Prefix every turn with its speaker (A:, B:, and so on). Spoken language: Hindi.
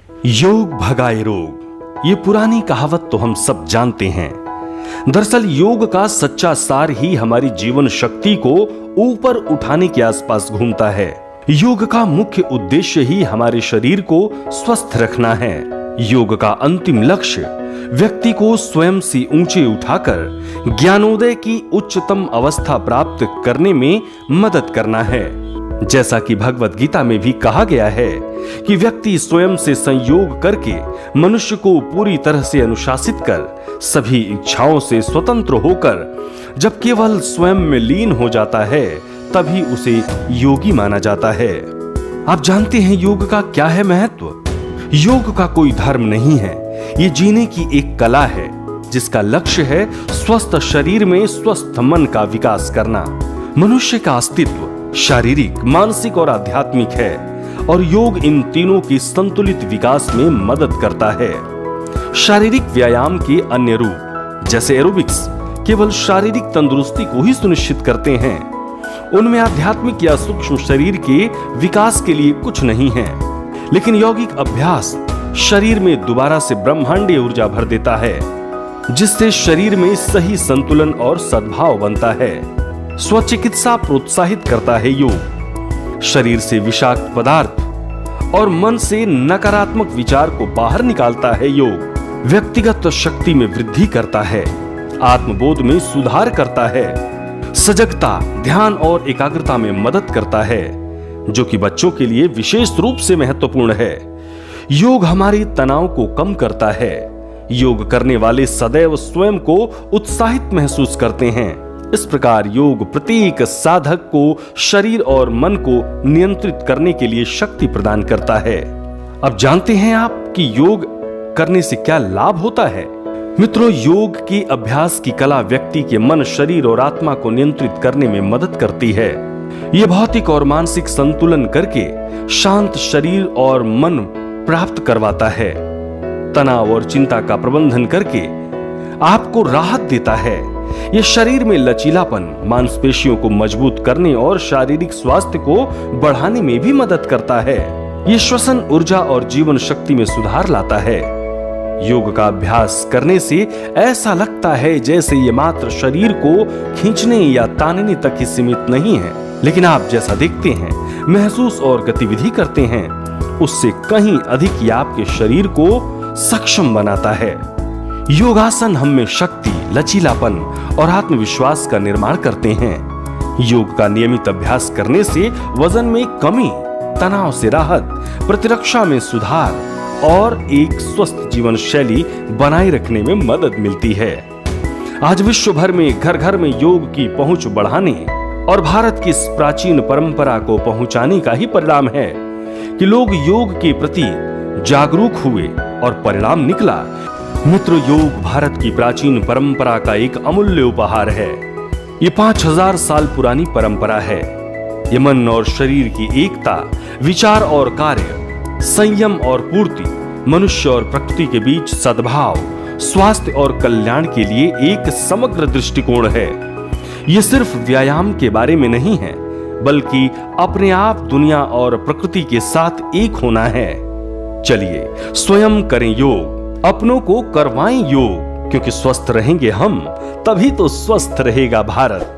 A: योग भगाए रोग, ये पुरानी कहावत तो हम सब जानते हैं। दरअसल योग का सच्चा सार ही हमारी जीवन शक्ति को ऊपर उठाने के आसपास घूमता है। योग का मुख्य उद्देश्य ही हमारे शरीर को स्वस्थ रखना है। योग का अंतिम लक्ष्य व्यक्ति को स्वयं से ऊंचे उठाकर ज्ञानोदय की उच्चतम अवस्था प्राप्त करने में मदद करना है। जैसा कि भगवत गीता में भी कहा गया है कि व्यक्ति स्वयं से संयोग करके मनुष्य को पूरी तरह से अनुशासित कर सभी इच्छाओं से स्वतंत्र होकर जब केवल स्वयं में लीन हो जाता है तभी उसे योगी माना जाता है। आप जानते हैं योग का क्या है महत्व? योग का कोई धर्म नहीं है, ये जीने की एक कला है जिसका लक्ष्य है स्वस्थ शरीर में स्वस्थ मन का विकास करना। मनुष्य का अस्तित्व शारीरिक, मानसिक और आध्यात्मिक है और योग इन तीनों के संतुलित विकास में मदद करता है। शारीरिक व्यायाम के अन्य रूप जैसे एरोबिक्स केवल शारीरिक तंदुरुस्ती को ही सुनिश्चित करते हैं। उनमें आध्यात्मिक या सूक्ष्म शरीर के विकास के लिए कुछ नहीं है, लेकिन यौगिक अभ्यास शरीर में दोबारा से ब्रह्मांडीय ऊर्जा भर देता है जिससे शरीर में सही संतुलन और सद्भाव बनता है। स्वचिकित्सा प्रोत्साहित करता है योग। शरीर से विषाक्त पदार्थ और मन से नकारात्मक विचार को बाहर निकालता है योग। व्यक्तिगत शक्ति में वृद्धि करता है, आत्मबोध में सुधार करता है, सजगता, ध्यान और एकाग्रता में मदद करता है, जो कि बच्चों के लिए विशेष रूप से महत्वपूर्ण है। योग हमारे तनाव को कम करता है। योग करने वाले सदैव स्वयं को उत्साहित महसूस करते हैं। इस प्रकार योग प्रत्येक साधक को शरीर और मन को नियंत्रित करने के लिए शक्ति प्रदान करता है। अब जानते हैं आप कि योग करने से क्या लाभ होता है? मित्रों, योग के अभ्यास की कला व्यक्ति के मन, शरीर और आत्मा को नियंत्रित करने में मदद करती है। यह भौतिक और मानसिक संतुलन करके शांत शरीर और मन प्राप्त करवाता है। तनाव और चिंता का प्रबंधन करके आपको राहत देता है। यह शरीर में लचीलापन, मांसपेशियों को मजबूत करने और शारीरिक स्वास्थ्य को बढ़ाने में भी मदद करता है। यह श्वसन ऊर्जा और जीवन शक्ति में सुधार लाता है। योग का अभ्यास करने से ऐसा लगता है जैसे ये मात्र शरीर को खींचने या तानने तक ही सीमित नहीं है, लेकिन आप जैसा देखते हैं, महसूस और गतिविधि करते हैं, उससे कहीं अधिक ये आपके शरीर को सक्षम बनाता है। योगासन हम में शक्ति, लचीलापन और आत्मविश्वास का निर्माण करते हैं। योग का नियमित अभ्यास करने से वजन में कमी, तनाव से राहत, प्रतिरक्षा में सुधार और एक स्वस्थ जीवन शैली बनाए रखने में मदद मिलती है। आज विश्व भर में घर घर में योग की पहुंच बढ़ाने और भारत की इस प्राचीन परंपरा को पहुंचाने का ही परिणाम है कि लोग योग के प्रति जागरूक हुए और परिणाम निकला। मित्रों, योग भारत की प्राचीन परंपरा का एक अमूल्य उपहार है। ये 5000 साल पुरानी परंपरा है। ये मन और शरीर की एकता, विचार और कार्य, संयम और पूर्ति, मनुष्य और प्रकृति के बीच सद्भाव, स्वास्थ्य और कल्याण के लिए एक समग्र दृष्टिकोण है। ये सिर्फ व्यायाम के बारे में नहीं है, बल्कि अपने आप, दुनिया और प्रकृति के साथ एक होना है। चलिए स्वयं करें योग, अपनों को करवाएं योग, क्योंकि स्वस्थ रहेंगे हम, तभी तो स्वस्थ रहेगा भारत।